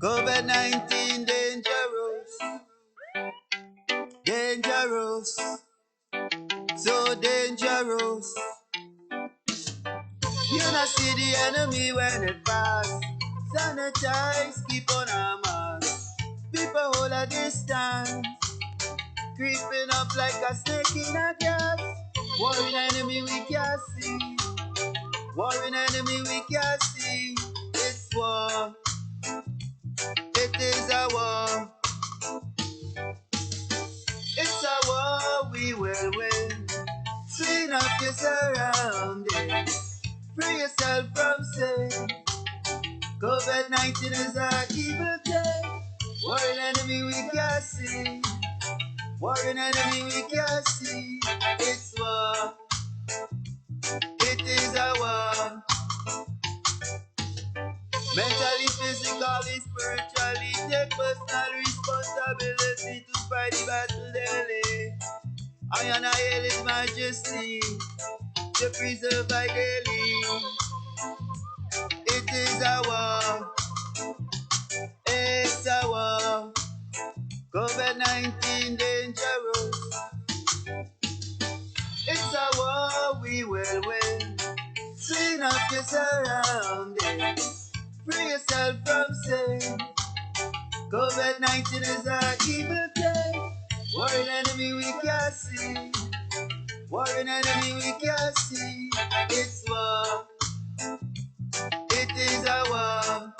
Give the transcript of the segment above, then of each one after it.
COVID-19 dangerous, dangerous, so dangerous. You not see the enemy when it pass. Sanitize, keep on our mask. People hold a distance, creeping up like a snake in a grass. Warring enemy we can't see, warring enemy we can't see. It's war, it is a war. It's a war we will win. Clean up your surroundings, free yourself from sin. COVID-19 is our evil day. Warring enemy we can't see, warring enemy we can't see. It's war, it is a war. Mentally, physically, spiritually, take personal responsibility to fight the battle daily. I and I hail His Majesty to preserve I daily. It is a war, it's a war. COVID-19 dangerous. It's a war we will win. Clean up your surroundings, free yourself from sin. COVID-19 is our evil day. Warring enemy we can't see, warring enemy we can't see. It's war, it is a war.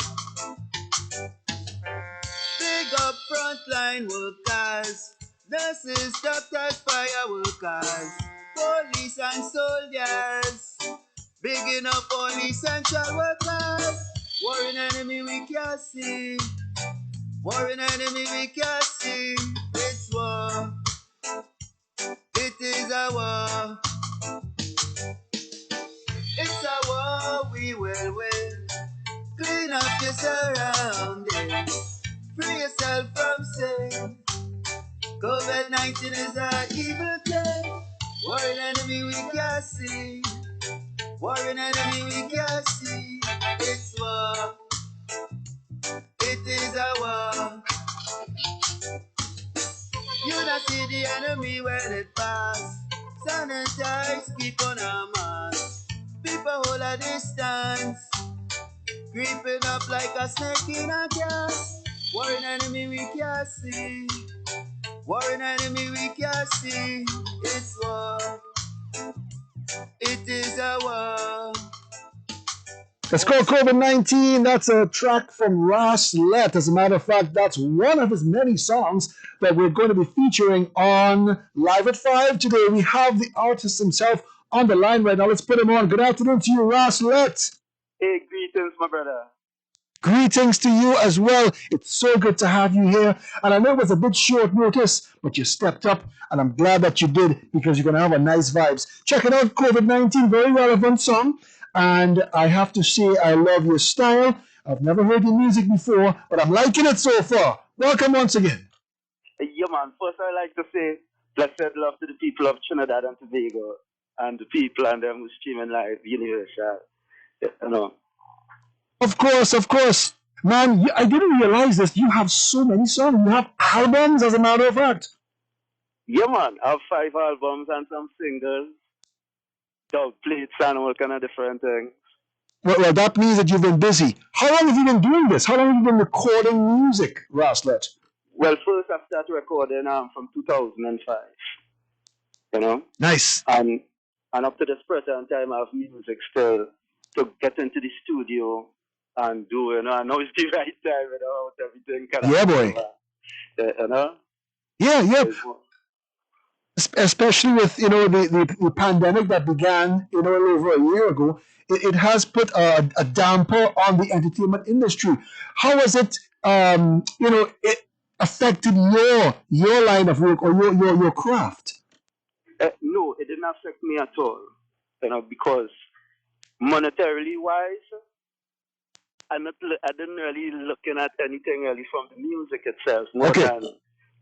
Big up frontline workers, nurses, doctors, fire workers, police and soldiers. Bigging up all essential workers. Warring enemy we can't see, warring enemy we can't see. It's war, it is a war. It's a war we will win. Clean up your surroundings, free yourself from sin. COVID-19 is our evil day. Warring enemy we can't see, warring enemy we can't see. It's war, it is a war. You not see the enemy when it pass. Sanitize, keep on our mask. People hold a distance, creeping up like a snake in a grass. Warring enemy we can't see, warring enemy we can't see. It's war, it is a war. It's called COVID-19. That's a track from RAS LETT. As a matter of fact, that's one of his many songs that we're going to be featuring on Live at 5 today. We have the artist himself on the line right now. Let's put him on. Good afternoon to you, RAS LETT. Hey, greetings, my brother. Greetings to you as well. It's so good to have you here. And I know it was a bit short notice, but you stepped up, and I'm glad that you did because you're going to have a nice vibes. Check it out, COVID-19, very relevant song. And I have to say, I love your style. I've never heard your music before, but I'm liking it so far. Welcome once again. Yeah, man. First, I'd like to say blessed love to the people of Trinidad and Tobago and the people and them who streaming live universal. You know. Of course. Man, I didn't realize this. You have so many songs. You have albums, as a matter of fact. Yeah, man. I have 5 albums and some singles, dog plates and all kind of different things. Well, that means that you've been busy. How long have you been doing this? How long have you been recording music, RAS LETT? Well, first I started recording from 2005. You know? Nice. And up to this present time, I have music still to get into the studio and do, you know, I know it's the right time, you know, everything kind of. Yeah, boy. You know? Yeah. Especially with, you know, the pandemic that began, you know, a little over a year ago, it has put a damper on the entertainment industry. How has it, you know, it affected your line of work or your craft? No, it didn't affect me at all, you know, because monetarily wise, I didn't really looking at anything really from the music itself more than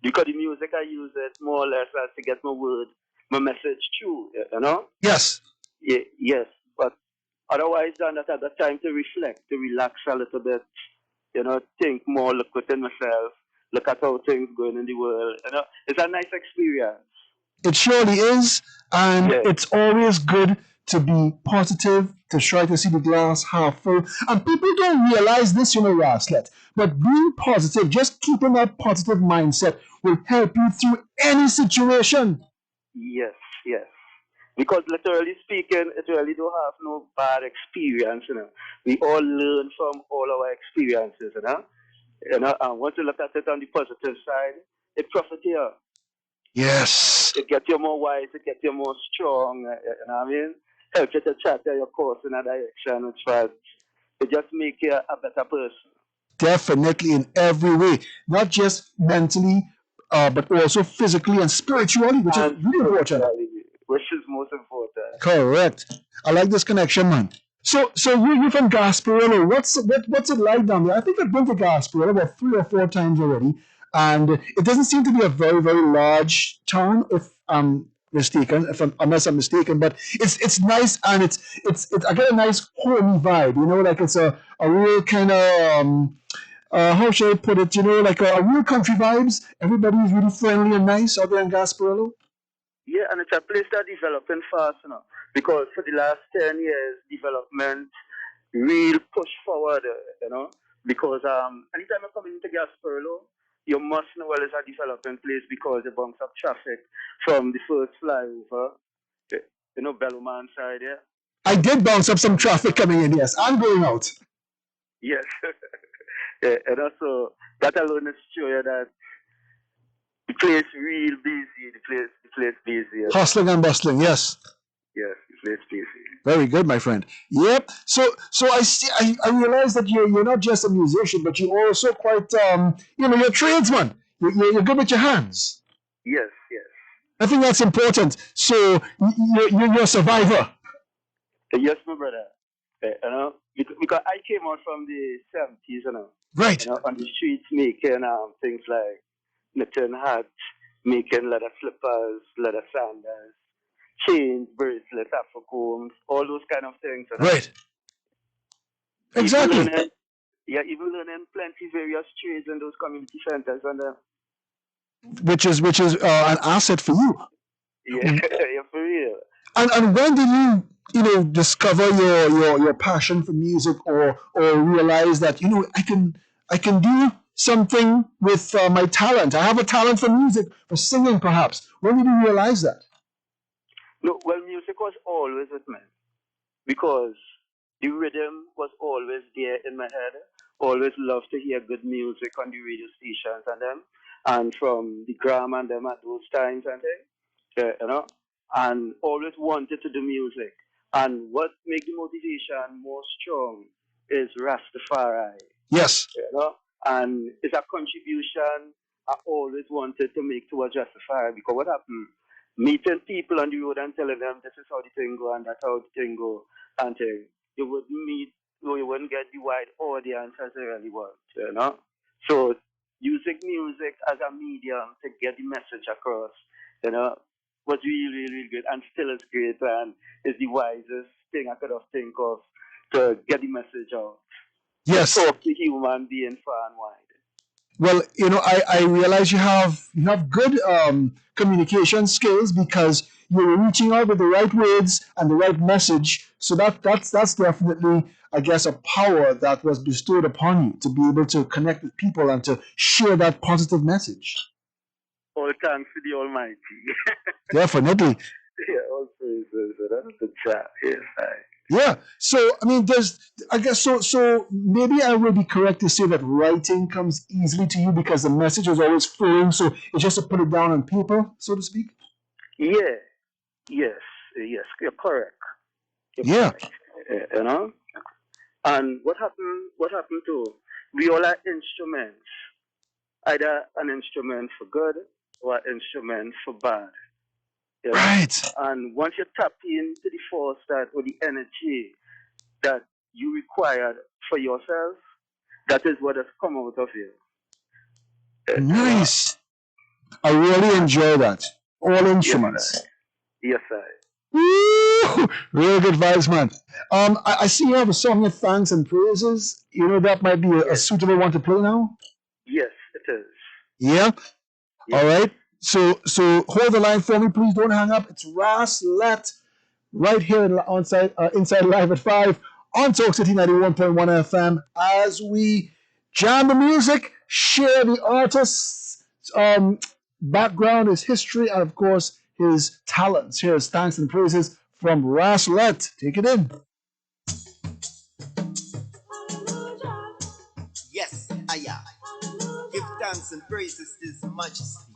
because the music I use it more or less as to get my word, my message through, you know. Yes. Yes, but otherwise than that, I got time to reflect, to relax a little bit, think more, look within myself, look at how things going in the world. It's a nice experience. It surely is, and Yeah, it's always good to be positive, to try to see the glass half full. And people don't realize this, Raslet, but being positive, just keeping that positive mindset will help you through any situation. yes, yes. Because literally speaking, it really don't have no bad experience. We all learn from all our experiences. And once you look at it on the positive side, it profits you. Yes, It gets you more wise, it gets you more strong, you know what I mean? Helps you to chart your course in a direction, which was, it just make you a better person. definitely in every way, not just mentally, but also physically and spiritually, which is And really important. spiritually, which is most important. Correct. I like this connection, man. So you're from Gasparilla. What's it like down there? I think I've been to Gasparilla about 3 or 4 times already, and it doesn't seem to be a very large town, if I'm mistaken, unless I'm mistaken. But it's nice, and it's I get a nice homey vibe. Like it's a real kind of how should I put it? Like a real country vibes. Everybody's really friendly and nice out there in Gasparilla. Yeah, and it's a place that developing fast. Because for the last 10 years, development real push forward, because anytime you come into Gasperlo, you must know well it's a developing place because it bunks up traffic from the first flyover, eh, Belluman side, yeah? I did bounce up some traffic coming in. Yes, I'm going out. Yes. Yeah, and also, that alone is show you that the place real busy, the place busy. Hustling and bustling. Yes. Yes, the place busy. Very good, my friend. Yep. So I see. I realize that you're not just a musician, but you're also quite you're a tradesman. You're good with your hands. Yes, yes. I think that's important. So you're a survivor. Yes, my brother. Because I came out from the 70s, Right. on the streets making things like knitting hats, making leather slippers, leather sandals, chains, bracelets, afro combs, all those kind of things. Right. Even Exactly. learning, yeah, even learning plenty various trades in those community centers, and Which is an asset for you. yeah, yeah, for real. And when did you discover your passion for music, or realize that I can do something with my talent? I have a talent for music, for singing, perhaps. When did you realize that? No, well, music was always with me because the rhythm was always there in my head. Always loved to hear good music on the radio stations and them, and from the gram and them at those times and things, and always wanted to do music. And what make the motivation more strong is Rastafari, Yes. you know, and it's a contribution I always wanted to make towards Rastafari because what happened? Meeting people on the road and telling them this is how the thing go and that's how the thing go and you would meet, you wouldn't get the wide audience as you really want. So using music as a medium to get the message across, you know, was really, really, really good and still is great and is the wisest thing I could have think of to get the message out. To Yes. talk to human being far and wide. Well, I realize you have good communication skills because you're reaching out with the right words and the right message. So that's definitely, I guess, a power that was bestowed upon you to be able to connect with people and to share that positive message. All thanks to the Almighty. Definitely. Yeah, all praises. That's the chat. Yes, I. Yeah. So I mean, I guess so maybe I will be correct to say that writing comes easily to you because the message is always flowing. So it's just to put it down on paper, so to speak. Yeah, yes, yes, you're correct. You're Yeah. correct. You know? And what happened? What happened to we all are instruments, either an instrument for good or an instrument for bad. You know? Right. And once you tap into the force that or the energy that you required for yourself, that is what has come out of you. You know? Nice. I really enjoy that. All Yes, instruments. I. Yes, I. Woo! Woo! Real good vibes, man. I see you have a song of thanks and praises. You know that might be a Yes, suitable one to play now. yes, it is. Yeah. All Yes. right. So hold the line for me, please. Don't hang up. It's RAS LETT right here inside Live at 5 on Talk City 91.1 FM as we jam the music, share the artist's background, his history, and of course his talents. Here's thanks and praises from RAS LETT. Take it in. Yes, Aya. Give thanks and praises to His Majesty.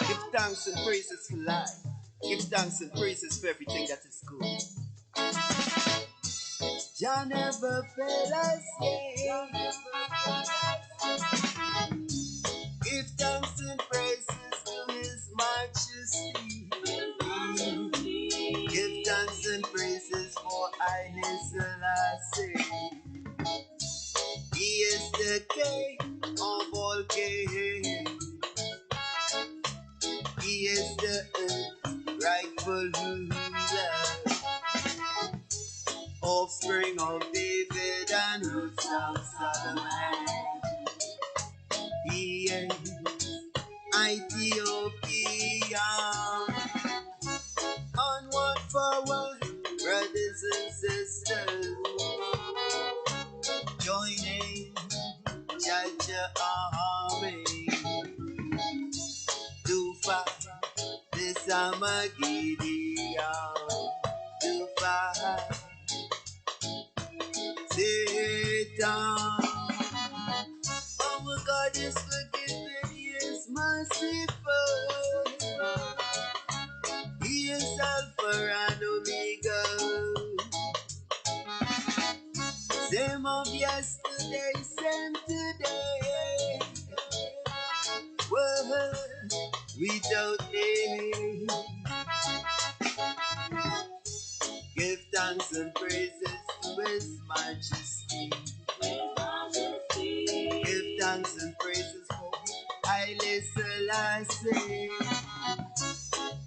Give thanks and praises for life. Give thanks and praises for everything that is good. Jah never fail us yet. Give thanks and praises to His Majesty. Give thanks and praises for Haile Selassie. He is the King of all kings. He is the rightful ruler, offspring of David and roots of Solomon. He is Ethiopia. Onward, forward, brothers and sisters, joining Jaja army to fight this Armageddon, to fight Satan. Our God is forgiven, He is merciful. He is Alpha and Omega. Same of yesterday, same today. Word without name. Give thanks and praises to His Majesty. Give thanks and praises for Haile Selassie.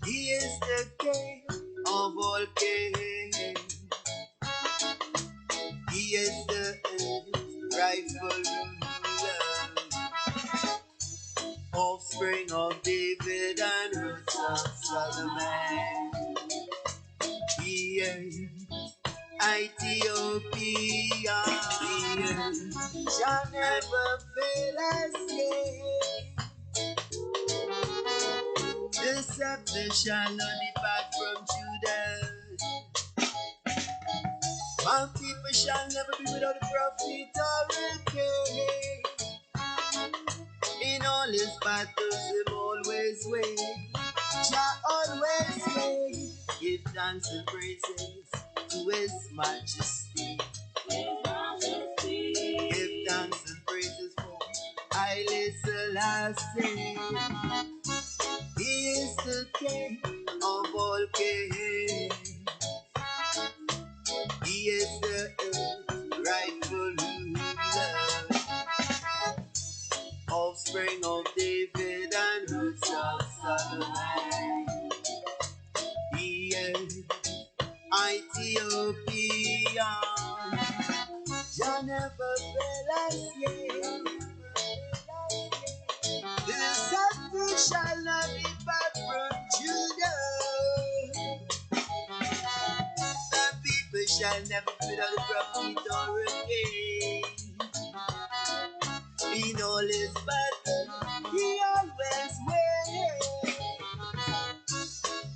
He is the King of all kings. He is the rightful ruler, offspring of David and roots of Solomon. He is Ethiopia. He is shall never fail us yet. The scepter shall not depart from Judah. My people shall never be without a prophet or a king. In all his battles, him always win. Jah always win. Give thanks and praises to His Majesty. Give thanks and praises for Haile Selassie. He is the King of all kings. He is the rightful ruler, offspring of David and roots of Solomon. He is Ethiopia. Jah never fail us yet. The scepter shall not depart from Judah. The people shall never be without a prophet or a king. In all his battles, he always wins.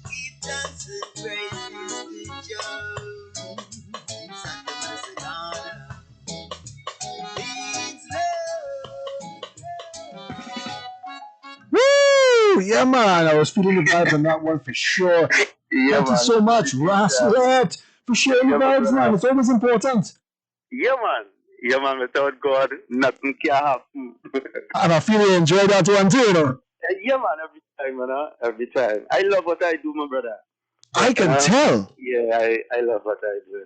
Give thanks and praises to Joe. Santa Macedonia means love. Woo! Yeah, man. I was feeling the vibes on that one for sure. Yeah, Thank you man. so much, Appreciate RAS that. LETT, for sharing the Yeah, my vibes, man. brother. It's always important. Yeah, man. Yeah, man. Without God, nothing can happen. And I feel you enjoy that one too, you know. Yeah, man. Every time, man. Every time. I love what I do, my brother. I can Uh, tell. yeah, I love what I do,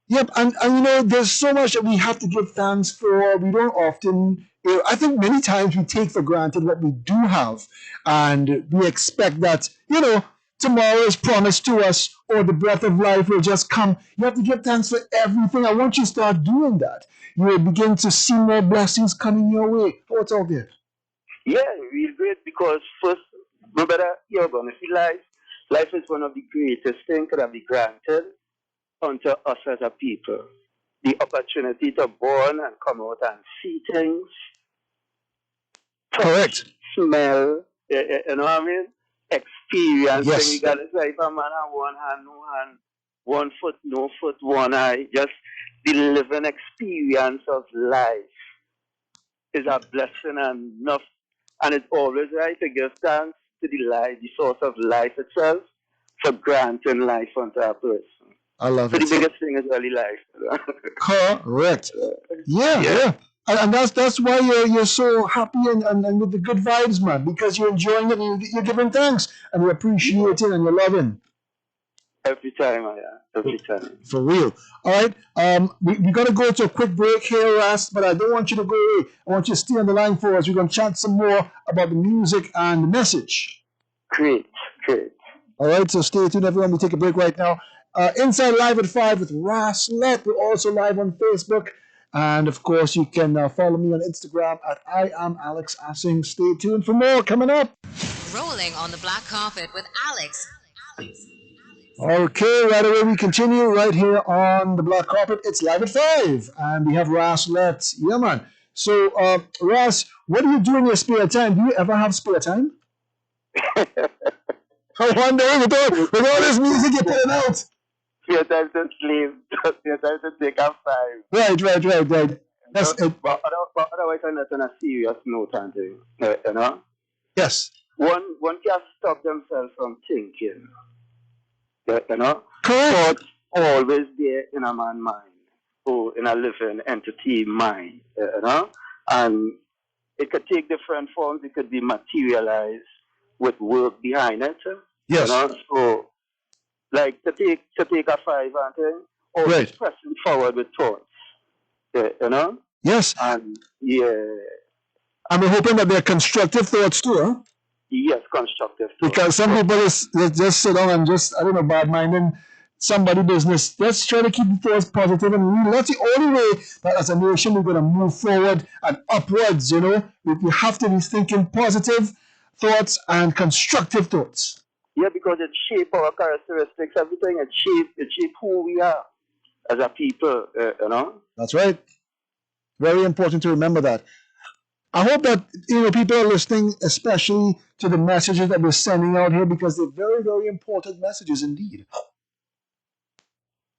Yep, and you know, there's so much that we have to give thanks for. We don't often, I think many times we take for granted what we do have, and we expect that, you know, tomorrow is promised to us, or the breath of life will just come. You have to give thanks for everything. I want you to start doing that. You will begin to see more blessings coming your way. What's all there? Yeah, real great because first, my brother, you're gonna see life is one of the greatest things that be granted unto us as a people. The opportunity to born and come out and see things, touch, Correct. smell, you know what I mean? Experiencing. We Yes. got this life, a man on one hand, no hand, one foot, no foot, one eye. Just the living experience of life is a blessing and enough. And it's always right to give thanks to the life, the source of life itself, for granting life unto a person. I love So the it. biggest thing is really life. Correct. Yeah, Yeah, yeah. And that's why you're so happy and with the good vibes, man, because you're enjoying it and you're giving thanks and you're appreciating and you're loving. every time, every time. For real. All right. We got to go to a quick break here, Ras, but I don't want you to go away. I want you to stay on the line for us. We're going to chat some more about the music and the message. Great, great. All right, so stay tuned, everyone. We'll take a break right now. Inside Live at 5 with RAS LETT. We're also live on Facebook. And of course, you can follow me on Instagram at I am Alex Assing. Stay tuned for more coming up. Rolling on the black carpet with Alex. Okay, right away we continue right here on the black carpet. It's Live at 5, and we have Ras LETT. Yeah, man. So, Ras, what do you do in your spare time? Do you ever have spare time? I wonder, with all this music you're putting out. Spare time to sleep, spare time to take a five. Right. That's it. But otherwise, I'm not on a serious note, Andrew. You know? Yes. One can't stop themselves from thinking. You know? Correct. Thoughts always there in a man's mind, or in a living entity mind, you know? And it could take different forms. It could be materialized with work behind it. Yes. You know? So, like to take a five and thing, or Right. pressing forward with thoughts. You know? Yes. And yeah, And we're hoping that they're constructive thoughts too, huh? yes, constructive thoughts. Because some people just sit down and just, I don't know, bad minding somebody business. Let's try to keep the thoughts positive and real. That's the only way that as a nation we're going to move forward and upwards, you know. We have to be thinking positive thoughts and constructive thoughts. Yeah, because it shapes our characteristics, everything. It shape who we are as a people, you know. That's right. Very important to remember that. I hope that people are listening, especially to the messages that we're sending out here, because they're very, very important messages indeed.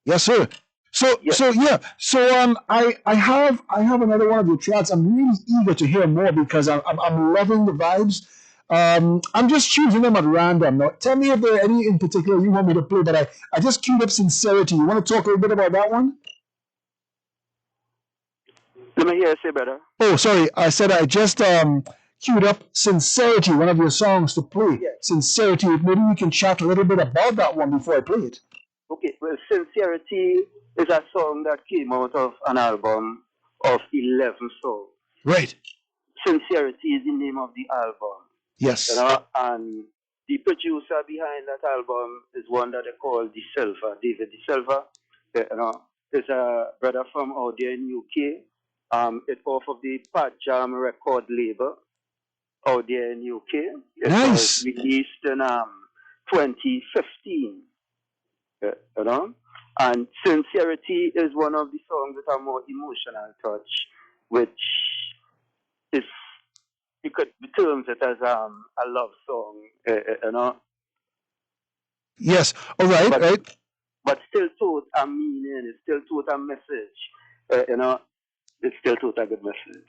Yes, sir. So I have another one of your tracks. I'm really eager to hear more because I'm loving the vibes. I'm just choosing them at random. Now, tell me if there are any in particular you want me to play, but I just queued up Sincerity. You want to talk a little bit about that one? Let me hear you say better. Oh, sorry. I said I just queued up Sincerity, one of your songs to play. Yeah. Sincerity. Maybe we can chat a little bit about that one before I play it. Okay, well, Sincerity is a song that came out of an album of 11 songs. Right. Sincerity is the name of the album. Yes. You know, and the producer behind that album is one that they call De Silva, David De Silva. You know, is a brother from out there in UK. It's off of the Pat Jam record label out there in UK. It Nice. was released in 2015. You know, and Sincerity is one of the songs that are more emotional touch, which is you could term it as a love song, you know. Yes. All right. But, right. But still taught a meaning. It's still taught a message. You know, it's still taught a good message.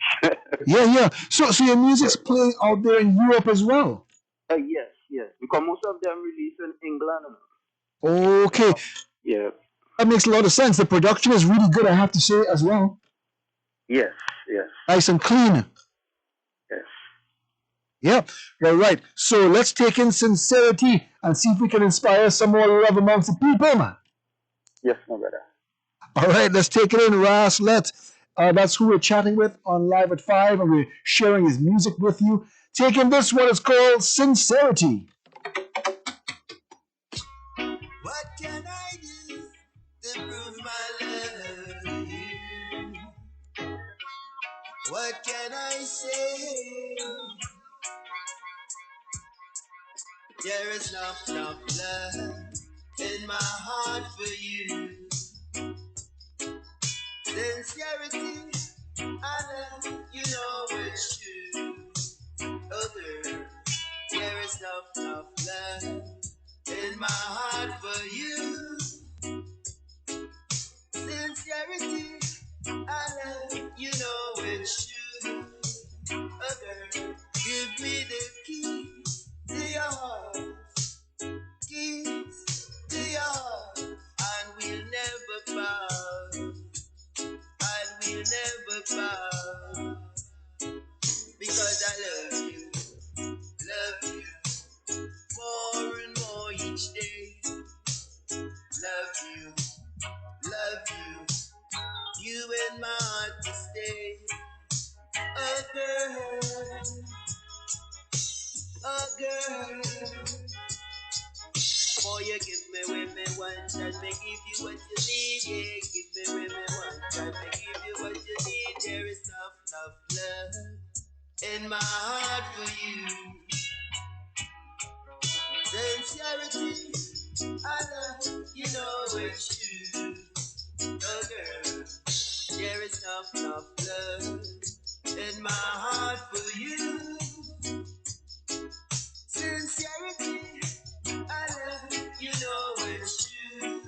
Yeah. So your music's playing out there in Europe as well. Yes. Because most of them released in England. Okay. Yeah. That makes a lot of sense. The production is really good, I have to say, as well. Yes. Nice and clean. Yes. Yeah, right. So let's take in Sincerity and see if we can inspire some more love amongst the people, man. Yes, my brother. All right, let's take it in. Ras LETT. That's who we're chatting with on Live at 5, and we're sharing his music with you. Taking this one, it's called Sincerity. What can I do to prove my love to you? What can I say? There is enough love in my heart for you. Sincerity, I love you know it's true. Oh girl, there is enough love in my heart for you. Sincerity, I love you know it's true. Oh girl, give me the key to your heart, keys to your heart, and we'll never bow, and we'll never bow, because I love you more and more each day. Love you in my heart to stay. Oh girl, oh girl. Boy, you give me what me want, and me give you what you need. Yeah, give me what me want, and me give you what you need. There is enough love in my heart for you. Sincerity, I love you know it's true. Oh girl, there is enough love in my heart for you. Sincerity, I love you know it's true.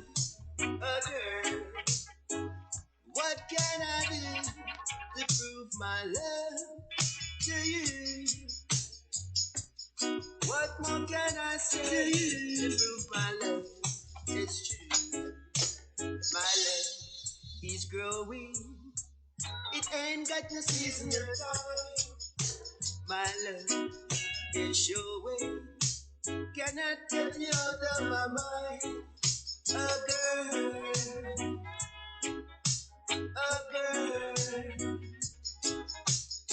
Oh girl, what can I do to prove my love to you? What more can I say to you to prove my love? It's true. My love is growing. It ain't got no season or time. My love is showing. Cannot get me out of my mind. Oh girl, oh girl.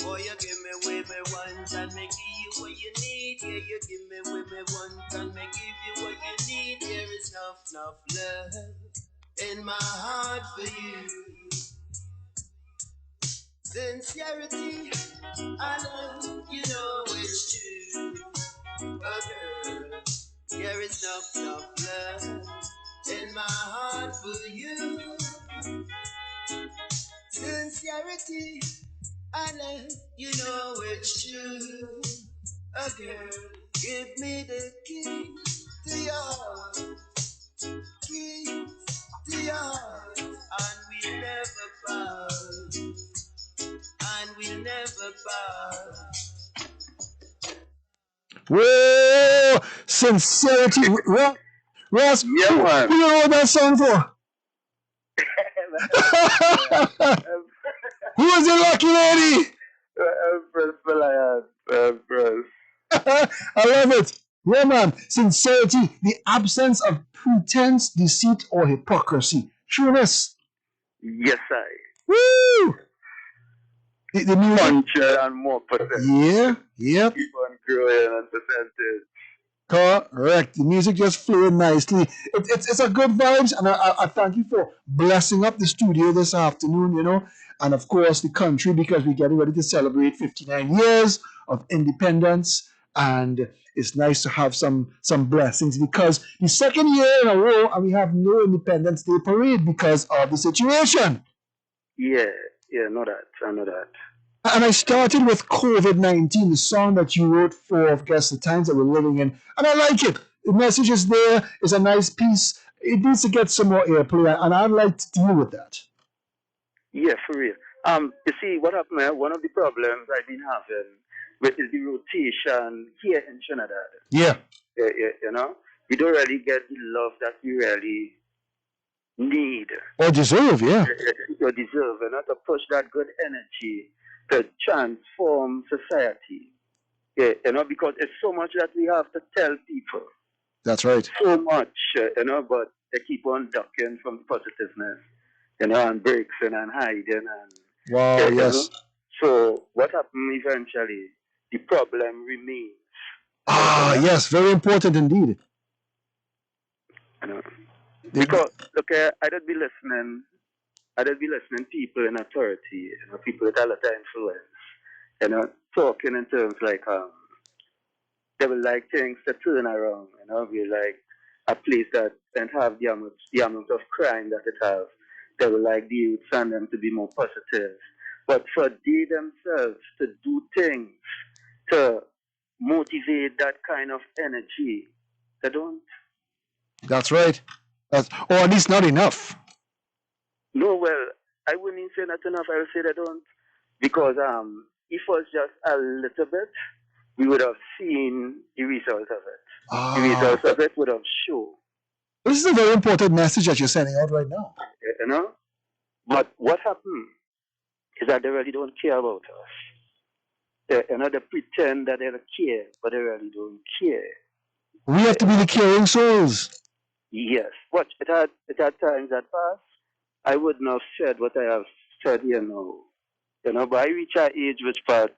Boy, you give me what me want and me give you what you need. Yeah, you give me what me want and me give you what you need. There is enough love in my heart for you. Sincerity, I love you know it's true. Oh girl, there is enough love in my heart for you. Sincerity, I love you know it's true. Oh girl, give me the key to your heart, key to your heart, and we'll never bow, and we'll never bow. Whoa! Sincerity. Ross, Yeah, who man. you wrote that song for? Who was the lucky lady? Empress Reliance, Empress. I love it. Yeah, man. Sincerity, the absence of pretense, deceit, or hypocrisy. Trueness. Yes, I. Woo! The music. Puncher and more percent. Yeah, yep. Keep on growing and percentage. Correct. The music just flowed nicely. It's a good vibes, and I thank you for blessing up the studio this afternoon, and of course the country, because we're getting ready to celebrate 59 years of independence, and it's nice to have some blessings because the second year in a row, and we have no Independence Day parade because of the situation. Yeah, I know that. And I started with COVID-19, the song that you wrote for, I guess, the times that we're living in. And I like it. The message is there. It's a nice piece. It needs to get some more airplay, and I'd like to deal with that. Yeah, for real. You see, what happened, one of the problems I've been having is the rotation here in Trinidad. Yeah. We don't really get the love that we really need. Or deserve, yeah. You deserve, to push that good energy to transform society. Yeah, because it's so much that we have to tell people. That's right. So much, but they keep on ducking from positiveness, and breaking and hiding. And, wow, yes. So what happened eventually? The problem remains. Ah, yes, very important indeed. You know, They- because look, I'd be listening people in authority, people with a lot of influence, talking in terms like they will like things to turn around, be like a place that doesn't have the amount of crime that it has. They will like the youths and them to be more positive. But for they themselves to do things to motivate that kind of energy, they don't. that's right. Or at least not enough. No, well, I wouldn't even say not enough. I would say they don't. Because if it was just a little bit, we would have seen the result of it. The Ah, results of it would have shown, this is a very important message that you're sending out right now. you know. But what happened is that they really don't care about us. They pretend that they don't care, but they really don't care. We have to be the caring souls. Yes, but it had times that passed. I wouldn't have said what I have said here now. But I reach an age which part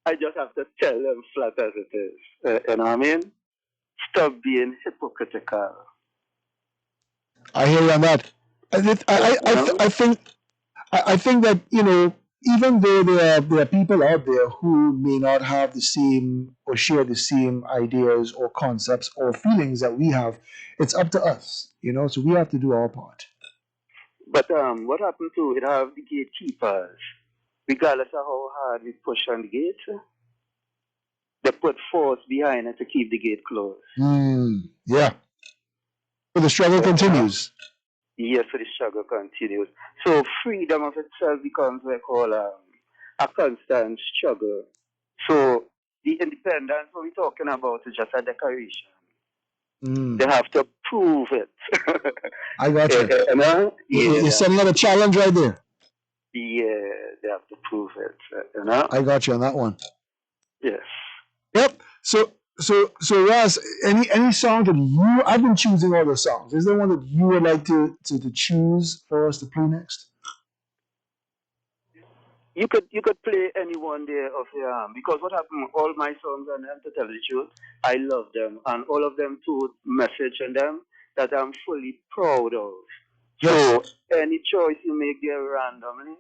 I just have to tell them flat as it is. You know what I mean? Stop being hypocritical. I hear you on that. I think I think that even though there are people out there who may not have the same or share the same ideas or concepts or feelings that we have, it's up to us. So we have to do our part. But what happened to it? Have the gatekeepers, regardless of how hard we push on the gate, they put force behind it to keep the gate closed. Yeah. So the struggle continues. Yes, so the struggle continues. So freedom of itself becomes what I call a constant struggle. So the independence what we're talking about is just a decoration. They have to prove it. I got you. You're setting up a challenge right there. Yeah, they have to prove it. I got you on that one. Yes. Yep. So Ross, any song that I've been choosing all the songs. Is there one that you would like to choose for us to play next? You could play any one there of your because what happened, all my songs and to tell the truth, I love them and all of them to message in them that I'm fully proud of. Yes. So any choice you make there randomly,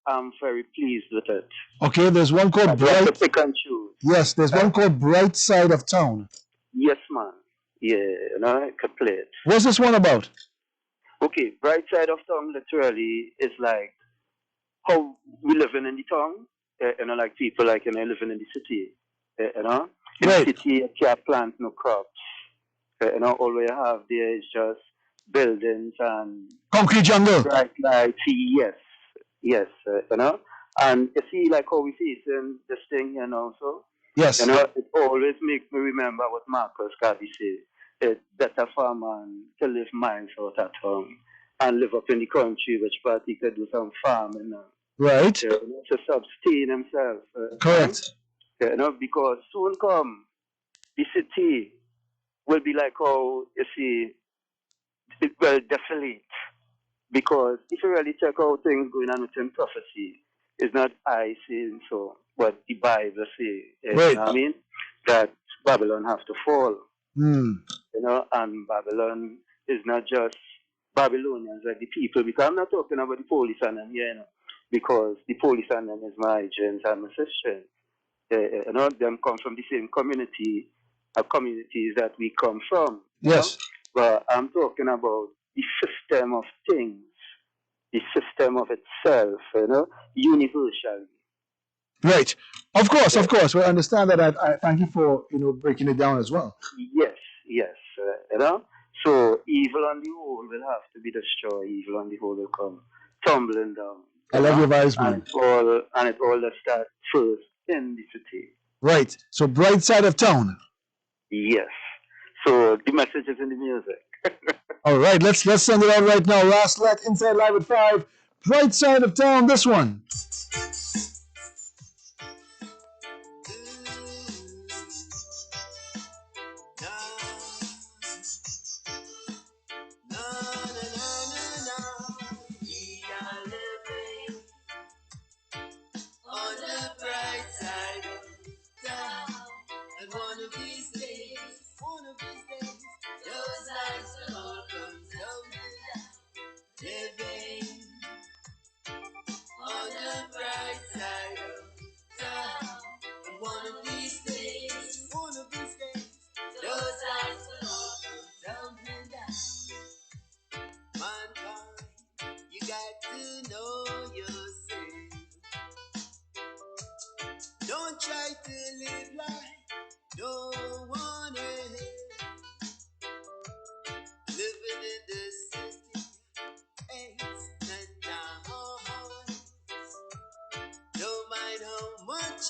I'm very pleased with it. Okay, there's one called I Bright. have to pick and choose. Yes, there's one called Bright Side of Town. Yes, man. Yeah, I could play it. What's this one about? Okay, Bright Side of Town literally is like how we living in the town, like people like living in the city, In Right. the city you can't plant no crops, all we have there is just buildings and Concrete jungle. bright lights. Yes, yes, and you see like how we facing this thing, so Yes. it always makes me remember what Marcus Garvey said. It's better for a man to live miles out at home and live up in the country, which part he could do some farming Right. to sustain himself. Correct. Because soon come the city will be like how you see it will desolate. Because if you really check out things going on within prophecy, it's not I saying so, but the Bible say, Right. you know what I mean? That Babylon have to fall. Hmm. And Babylon is not just Babylonians like the people, because I'm not talking about the police and them here, because the police and them is my agents and my sisters. Them come from the same communities that we come from. Yes. But I'm talking about the system of things, the system of itself, universally. Right. Of course. We understand that. I thank you for breaking it down as well. Yes, yes. So evil on the whole will have to be destroyed. Evil on the whole will come tumbling down. I love your vibes, man. And it all starts first in the city. Right. So Bright Side of Town. Yes. So the message is in the music. All right. Let's send it out right now. RAS LETT Inside Live at 5. Bright Side of Town. This one. One of these days,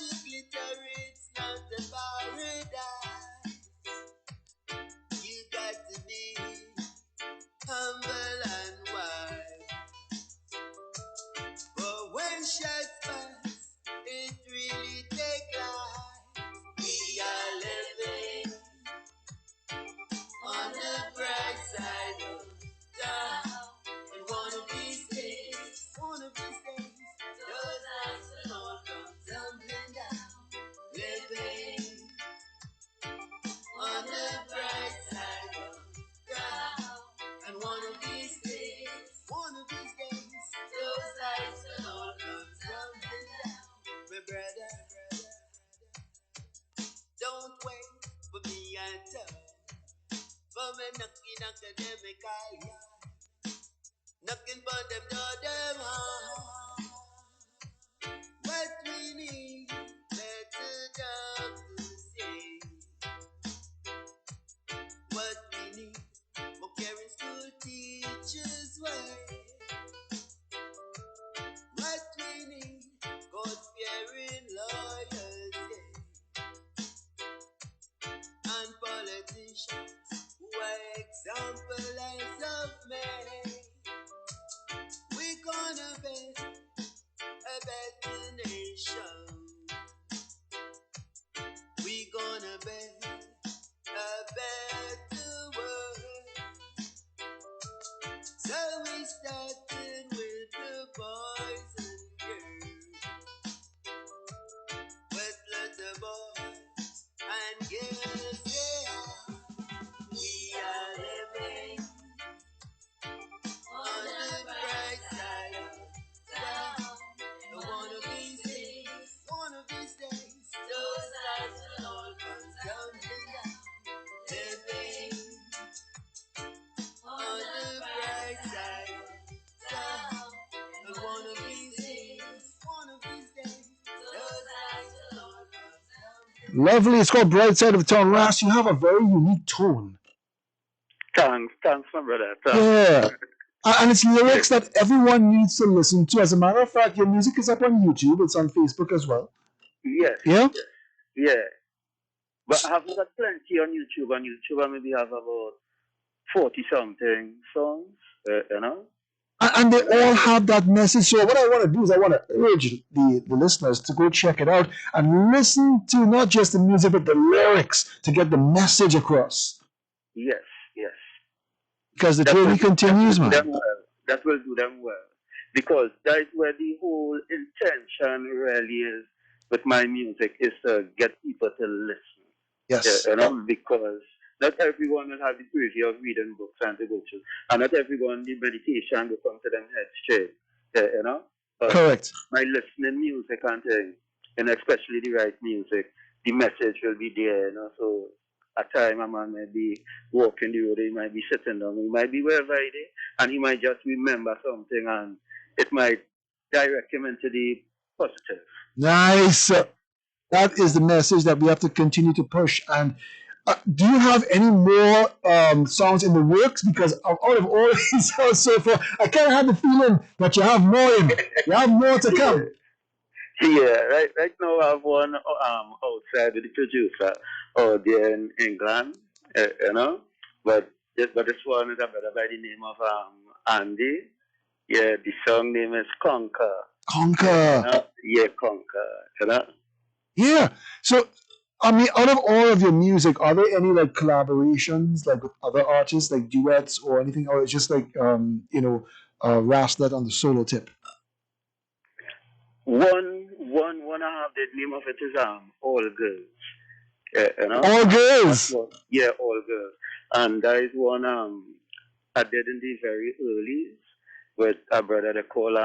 you glitter, it's not a paradise. You got to be humble and wise. But when shots pass, it really take life. We are living on the bright side of town. And one of these days, those eyes will all come tumbling down. Living on the bright side of town. And one of these days, those eyes will all come tumbling down. My brother, don't wait for me until for me knocking academical, yeah. Knocking on them door, them hard. What we need, better doctors say. What we need, more caring school teachers way. What we need, God-fearing lawyers, yeah. And politicians who are exemplars of men. We gonna build a better nation. We gonna build a better world. So we starting with the boys and girls. But let the boys and girls say we are living on the bright side of town. And one of these days, those eyes will all come tumbling down. Living on the bright side of town. And one of these days, those eyes will all come tumbling down. Lovely. It's called Bright Side of Town. RAS, you have a very unique tone. Thanks, my brother. Thanks. Yeah. And it's lyrics that everyone needs to listen to. As a matter of fact, your music is up on YouTube. It's on Facebook as well. Yes. Yeah? Yeah. But I have got plenty on YouTube. On YouTube, I maybe have about 40 something songs, you know? And they all have that message. So what I want to do is I want to urge the listeners to go check it out and listen to not just the music, but the lyrics to get the message across. Yes. Because the journey continues, man. That will do them well. Because that is where the whole intention really is with my music, is to get people to listen. Yes. You know, because not everyone will have the privilege of reading books and to go to. And not everyone the meditation will come to them head straight. You know? But Correct. my listening music and thing, and especially the right music, the message will be there, you know. So at time a man might be walking the road, he might be sitting down, he might be wherever he is, and he might just remember something and it might direct him into the positive. Nice. That is the message that we have to continue to push. And do you have any more songs in the works? Because out of all these songs so far, I kind of have the feeling that you have more in. You have more to come. Yeah, right now I have one outside with the producer out there in England, you know. But this one is a brother by the name of Andy. Yeah, the song name is Conquer. Conquer. You know? Yeah, Conquer. You know. Yeah. So, I mean, out of all of your music, are there any like collaborations, like with other artists, like duets or anything, or it's just like RAS that on the solo tip? One I have the name of it is All Girls. You know? All Girls. Yeah, All Girls. And that is one I did in the very early with a brother they call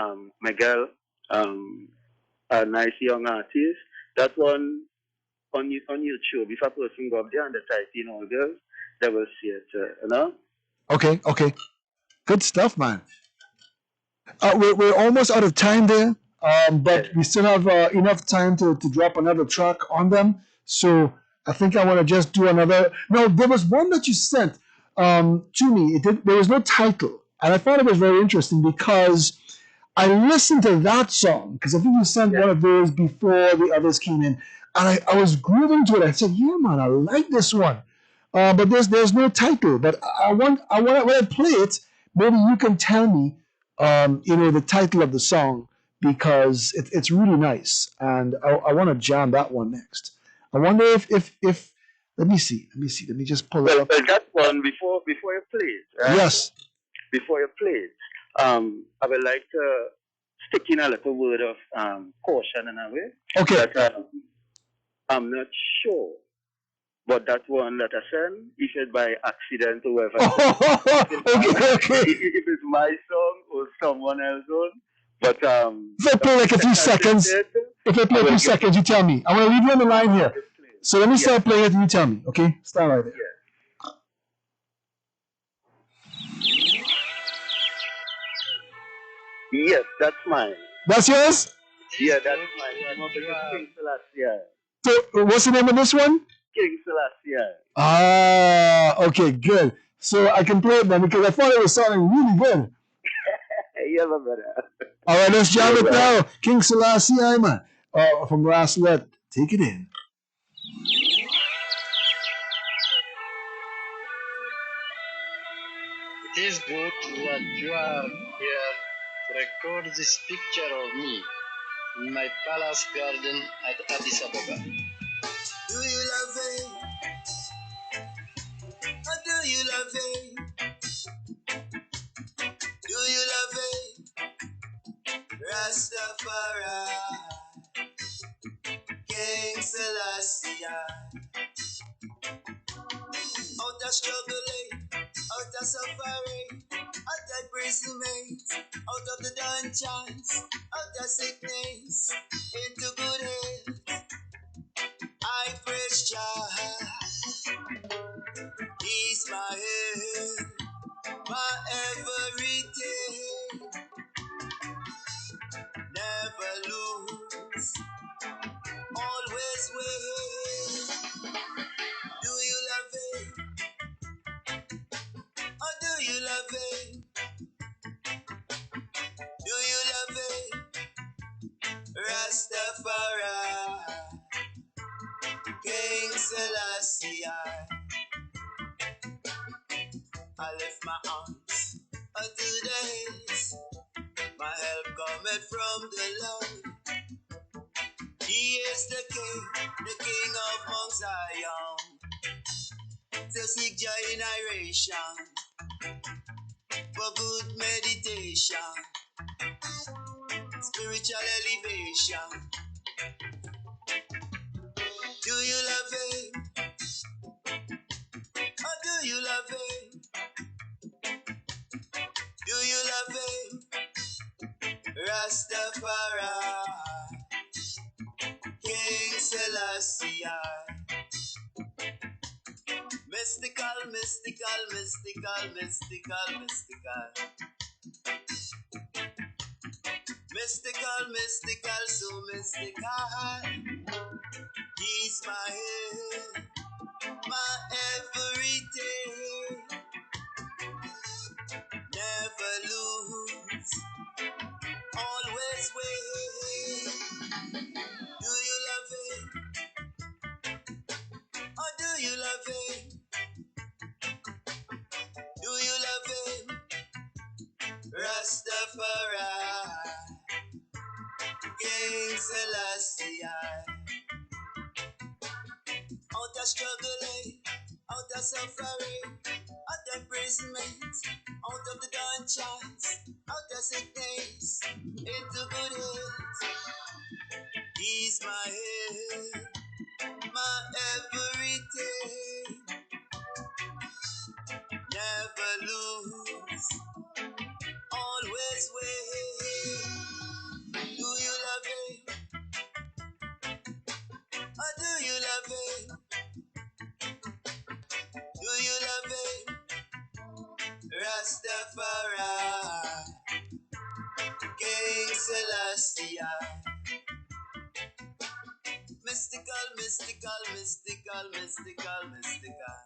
Miguel, a nice young artist. That one on YouTube. If a person go up there and they type in All Girls, they will see it. You know. Okay. Good stuff, man. We're almost out of time there, but we still have enough time to drop another track on them. So I think I want to just do another. No, there was one that you sent to me. There was no title, and I thought it was very interesting because I listened to that song because I think you sent one of those before the others came in, and I was grooving to it. I said, "Yeah, man, I like this one." But there's no title. But I want when I play it, maybe you can tell me, the title of the song because it's really nice, and I want to jam that one next. I wonder if let me see, let me just pull it Well, up. that one before you play it, right? Yes. Before you play it, I would like to stick in a little word of caution in a way Okay. that I'm not sure. But that one that I sent, if it's by accident or whoever, Okay. if it's my song or someone else's own, but If I play like a few seconds, you tell me. I want to leave you on the line here. So let me start playing it and you tell me, okay? Start right there. Yeah. Yes, that's mine. That's yours? Yeah, that's mine. I'm up against King Selassie. So what's the name of this one? King Selassie. Ah, okay, good. So I can play it then because I thought it was sounding really good. Yeah, my brother. All right, let's jam it now. King Selassie, man. From RAS LETT. Take it in. It is good that you are here to record this picture of me in my palace garden at Addis Ababa. Do you love it? Or do you love it? Do you love it? Rastafari, King Selassie. Out of struggling, out of suffering, out of imprisonment, out of the dungeons, out of sickness, into good health. I praise Jah, He's my head, my everything. Never lose, always win. Do you love it? Or do you love it? Do you love it? Rastafari, King Selassie. I lift my arms unto the hills. My help cometh from the Lord. He is the King of Mount Zion. To seek generation for good meditation, spiritual elevation. Do you love it? Or do you love it? Do you love it? Rastafari, King Selassie. Mystical, mystical, mystical, mystical, mystical. Mystical, mystical, so mystical. He's my head, my everything. Never lose, always win. Do you love it? Or do you love it? Do you love it? Rastafari, King Selassie. Out of struggling, out of suffering, out of imprisonment, out of the dungeons, out of sickness, into good health. He's my head, my everything. Never lose, always win. Do you love it? Or do you love it? Do you love it? Rastafari, King Selassie. Mystical, mystical, mystical, mystical, mystical.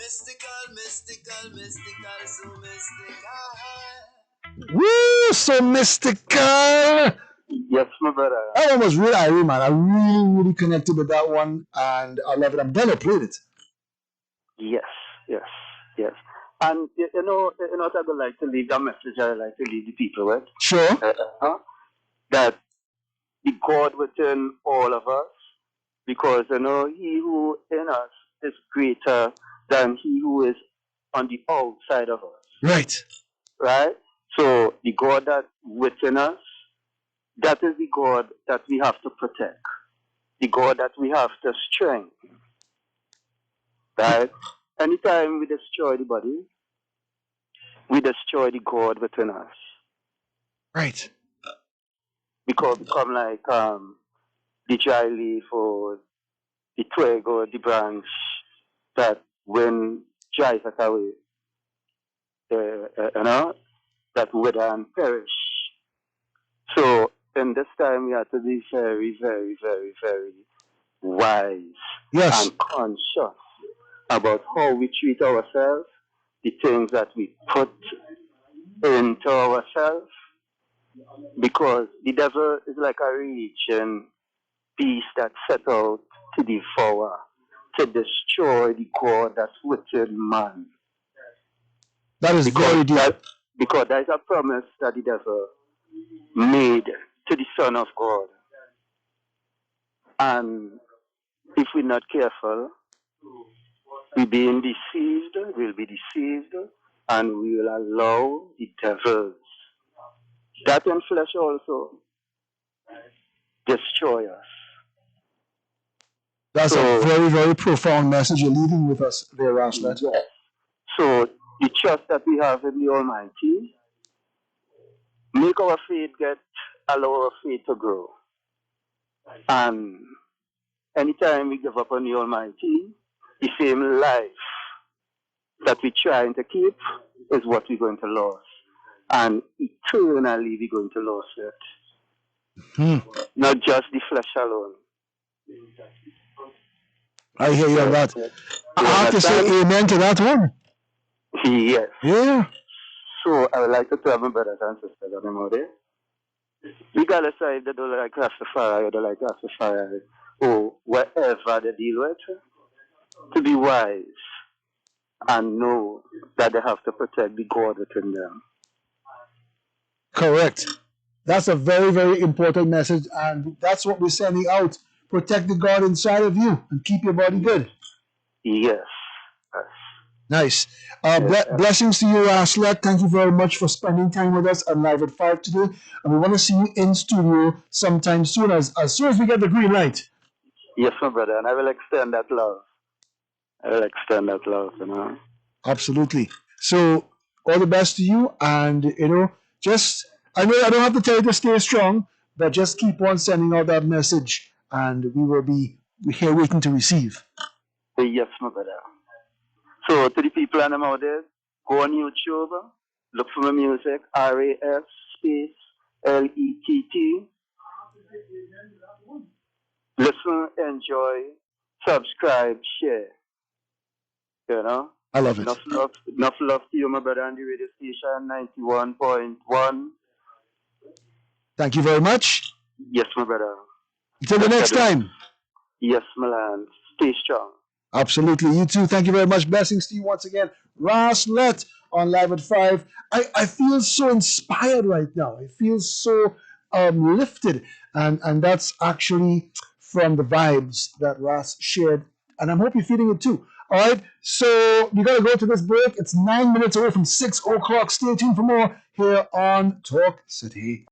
mystical, mystical, mystical, so mystical. Woo, so mystical. Yes, my brother. That one was really Irie, man. I really, really connected with that one, and I love it. I'm glad I played it. Yes, yes, yes. And you know what I would like to leave that message. I would like to leave the people with Sure. that the God within all of us, because He who in us is greater than He who is on the outside of us. Right. Right? So the God that within us, that is the God that we have to protect. The God that we have to strengthen. Right? Anytime we destroy the body, we destroy the God within us. Right. Because become like the dry leaf or the twig or the branch that when dries it away, that wither and perish. So in this time we have to be very, very, very, very wise Yes. and conscious about how we treat ourselves, the things that we put into ourselves, because the devil is like a raging beast that set out to devour, to destroy the God that's within man. That is very deep. Because there is a promise that the devil made to the Son of God. And if we're not careful, we're being deceived, we'll be deceived, and we will allow the devils, that in flesh also, destroy us. That's a very, very profound message you're leaving with us there, Raslet. Yes. So the trust that we have in the Almighty, make our faith allow our faith to grow. And anytime we give up on the Almighty, the same life that we're trying to keep is what we're going to lose. And eternally we're going to lose it. Not just the flesh alone. I hear you on that. I have to say amen to that one. Yes. Yeah. So I would like to tell my brothers and sisters on them out there, regardless of if they don't like Rastafari or they like Rastafari or whatever they deal with, to be wise and know that they have to protect the God within them. Correct. That's a very, very important message, and that's what we're sending out. Protect the God inside of you and keep your body good. Yes. Nice. Blessings to you, Raslet. Thank you very much for spending time with us on Live at 5 today. And we want to see you in studio sometime soon, as soon as we get the green light. Yes, my brother, and I will extend that love. Absolutely. So, all the best to you, and I know I don't have to tell you to stay strong, but just keep on sending out that message, and we will be here waiting to receive. Yes, my brother. So to the people and them out there, go on YouTube, look for my music, RAS space LETT. Listen, enjoy, subscribe, share. I love it. Enough love to you, my brother, on the radio station 91.1. Thank you very much. Yes, my brother. Until the next time. Yes, my land. Stay strong. Absolutely. You too. Thank you very much. Blessings to you once again. Raslet on Live at 5. I feel so inspired right now. I feel so lifted. And that's actually from the vibes that Ras shared. And I hope you're feeling it too. All right. So we got to go to this break. It's 9 minutes away from 6 o'clock. Stay tuned for more here on Talk City.